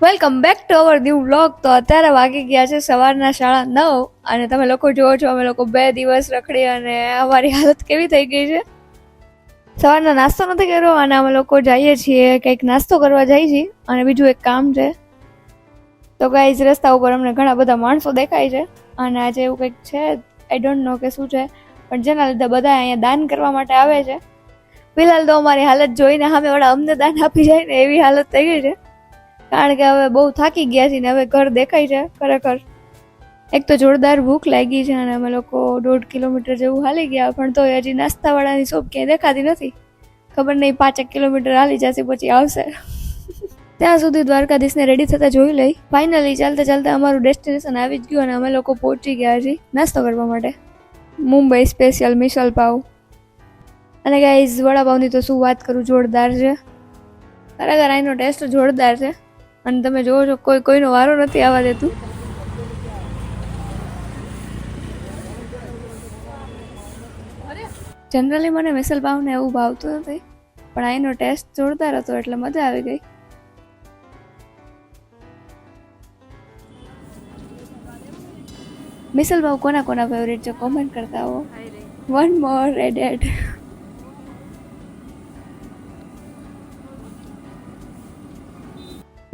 Welcome back to our new vlog. તો અત્યારે વાગી ગયા છે સવારના 9:30 અને તમે લોકો જોવો છો અમે લોકો 2 દિવસ રખડી અને અમારી હાલત કેવી થઈ ગઈ છે. સવારના નાસ્તો નથી કર્યો અને અમે લોકો જઈએ છીએ કંઈક નાસ્તો કરવા જઈએ છીએ અને બીજું એક કામ છે. તો ગાઈઝ રસ્તા ઉપર અમને ઘણા બધા માણસો દેખાય છે અને આજે એવું કંઈક છે, આઈ ડોન્ટ નો કે શું છે, પણ જેના લીધે બધા અહીંયા દાન કરવા માટે આવે છે. ફિલહાલ તો અમારી હાલત જોઈને સામે વાળા અમને દાન આપી જાય ને એવી હાલત થઈ ગઈ છે, કારણ કે હવે બહુ થાકી ગયા છીએ ને હવે ઘર દેખાય છે. ખરેખર એક તો જોરદાર ભૂખ લાગી છે અને અમે લોકો 1.5 કિલોમીટર જેવું હાલી ગયા, પણ તો હજી નાસ્તાવાળાની શોપ ક્યાંય દેખાતી નથી. ખબર નહીં 5 કિલોમીટર હાલી જશે પછી આવશે. ત્યાં સુધી દ્વારકાધીશને રેડી થતા જોઈ લઈ. ફાઇનલી ચાલતા ચાલતા અમારું ડેસ્ટિનેશન આવી જ ગયું અને અમે લોકો પહોંચી ગયા છીએ નાસ્તો કરવા માટે. મુંબઈ સ્પેશિયલ મિસલ પાવ. અને ગાઈઝ વડાપાવની તો શું વાત કરું, જોરદાર છે. ખરેખર આનો ટેસ્ટ જોરદાર છે અને તમે જોવો છો કોઈનો વારો નથી આવવા દેતું. જનરલી મને મિસલ પાવને એવું ભાવતું નથી, પણ આનો ટેસ્ટ જોરદાર હતો એટલે મજા આવી ગઈ. મિસલ પાવ કોના કોના ફેવરેટ છે કોમેન્ટ કરતા હો. One more added.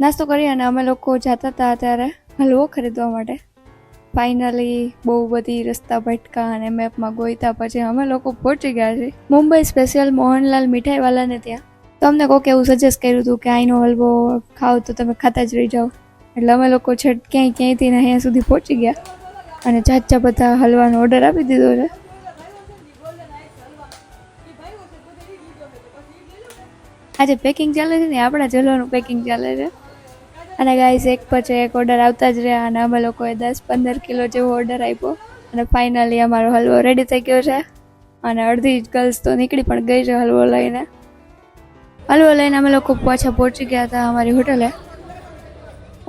નાસ્તો કરી અને અમે લોકો જતા હતા ત્યારે હલવો ખરીદવા માટે. ફાઇનલી બહુ બધી રસ્તા ભટકા અને મેપમાં ગોઈતા પછી અમે લોકો પહોંચી ગયા છીએ મુંબઈ સ્પેશિયલ મોહનલાલ મીઠાઈવાલાને ત્યાં. તો અમને કોઈક એવું સજેસ્ટ કર્યું હતું કે અહીંનો હલવો ખાઓ તો તમે ખાતા જ રહી જાઓ, એટલે અમે લોકો છેટ ક્યાંયથી ને અહીંયા સુધી પહોંચી ગયા અને ચાચા બધા હલવાનો ઓર્ડર આપી દીધો છે. આજે પેકિંગ ચાલે છે ને આપણા જલવાનું પેકિંગ ચાલે છે. અને ગાઈઝ એક પછી એક ઓર્ડર આવતા જ રહ્યા અને અમે લોકોએ 10-15 કિલો જેવો ઓર્ડર આપ્યો અને ફાઇનલી અમારો હલવો રેડી થઈ ગયો છે અને અડધી ગર્લ્સ તો નીકળી પણ ગઈ છે હલવો લઈને. હલવો લઈને અમે લોકો પાછા પહોંચી ગયા હતા અમારી હોટલે.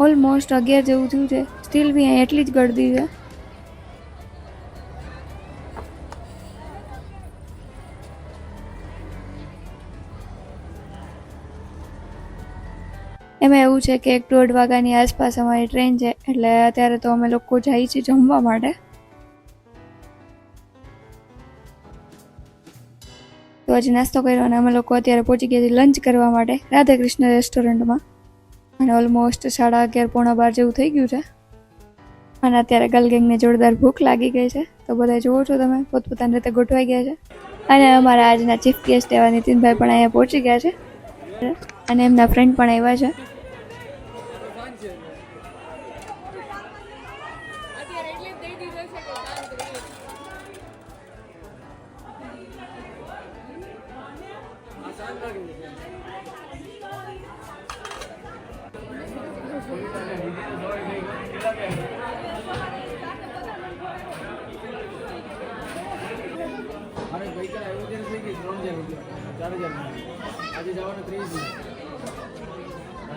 ઓલમોસ્ટ 11 જેવું થયું છે, સ્ટીલ બી અહીં એટલી જ ગળદી છે. એમાં એવું છે કે 1-1.5 વાગ્યાની આસપાસ અમારી ટ્રેન છે, એટલે અત્યારે તો અમે લોકો જઈએ છીએ જમવા માટે. તો હજી નાસ્તો કર્યો અને અમે લોકો અત્યારે પહોંચી ગયા છીએ લંચ કરવા માટે રાધાકૃષ્ણ રેસ્ટોરન્ટમાં. અને ઓલમોસ્ટ 11:30-12 જેવું થઈ ગયું છે અને અત્યારે ગર્લગેંગને જોરદાર ભૂખ લાગી ગઈ છે. તો બધા જોવો છો તમે પોતપોતાની રીતે ગોઠવાઈ ગયા છે. અને અમારા આજના ચીફ ગેસ્ટ એવા નીતિનભાઈ પણ અહીંયા પહોંચી ગયા છે અને એમના ફ્રેન્ડ પણ આવ્યા છે.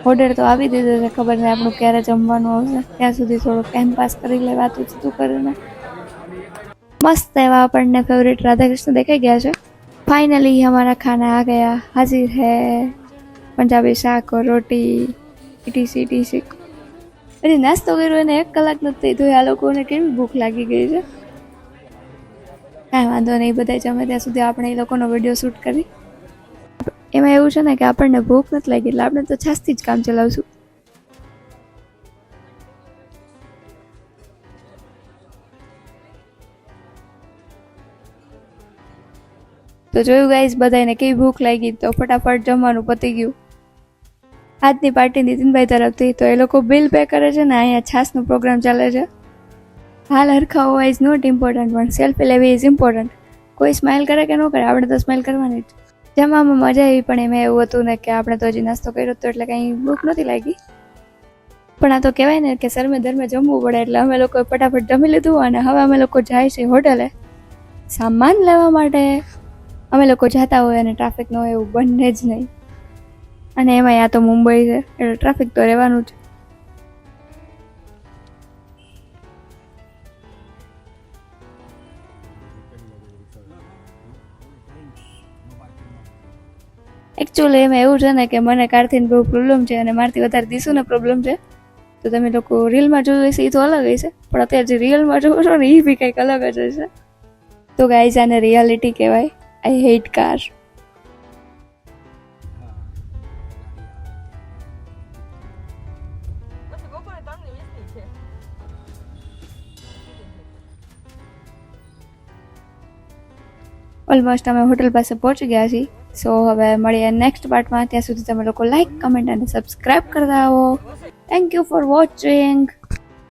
ઓર્ડર તો આવી દીધો છે, ખબર નહીં આપણું ક્યારે જમવાનું આવશે, ત્યાં સુધી થોડો ટાઈમ પાસ કરી લે વાતું ચીતું કરીને. મસ્ત એવા આપણને ફેવરેટ રાધાકૃષ્ણ દેખાઈ ગયા છે. फाइनली हमारा खाना आ गया, हाजिर है पंजाबी શાક और रोटी ઈટીસી ઈટીસી. હજી નાસ્તો કર્યો એને 1 કલાક નથી થઈ, આ લોકોને કેવી ભૂખ લાગી ગઈ છે. કાંઈ વાંધો નહીં, બધા જમે ત્યાં સુધી આપણે એ લોકોનો વિડીયો શૂટ કરી. એમાં એવું છે ને કે આપણને ભૂખ નથી લાગી એટલે આપણે તો છાસથી જ કામ ચલાવશું. તો જોયું ગાઈઝ બધાને કેવી ભૂખ લાગી, તો ફટાફટ જમવાનું પતી ગયું. આજની પાર્ટી નીતિનભાઈ તરફથી. તો એ લોકો બિલ પે કરે છે ને અહીંયા છાસનો પ્રોગ્રામ ચાલે છે. હાલ હરખા હોવા ઇઝ નોટ ઇમ્પોર્ટન્ટ, પણ સેલ્ફી લેવી ઇઝ ઇમ્પોર્ટન્ટ. કોઈ સ્માઇલ કરે કે ન કરે, આપણે તો સ્માઇલ કરવાની જ. જમવામાં મજા આવી, પણ એમાં એવું હતું ને કે આપણે તો હજી નાસ્તો કર્યો હતો એટલે કંઈ ભૂખ નહોતી લાગી. પણ આ તો કહેવાય ને કે શરમે ધર્મે જમવું પડે, એટલે અમે લોકોએ ફટાફટ જમી લીધું અને હવે અમે લોકો જાય છે હોટલે સામાન લેવા માટે. અમે લોકો જતા હોય અને ટ્રાફિક ન હોય એવું બને જ નહીં, અને એમાં આ તો મુંબઈ છે એટલે ટ્રાફિક તો રહેવાનું જ. એકચ્યુઅલી એમાં એવું છે ને કે મને કારથી બહુ પ્રોબ્લેમ છે અને મારથી વધારે દીસુને પ્રોબ્લેમ છે. તો તમે લોકો રીલમાં જોયું હશે એ તો અલગ હશે, પણ અત્યારે જે રિયલમાં જોવો છો ને એ બી કંઈક અલગ જ હશે. તો ગાઈઝ આને રિયાલિટી કહેવાય. I hate car. ઓલમોસ્ટ અમે હોટલ પાસે પહોંચી ગયા છીએ. સો હવે મળીએ નેક્સ્ટ પાર્ટમાં. ત્યાં સુધી તમે લોકો લાઈક, કમેન્ટ અને સબસ્ક્રાઈબ કરતા આવો. Thank you for watching.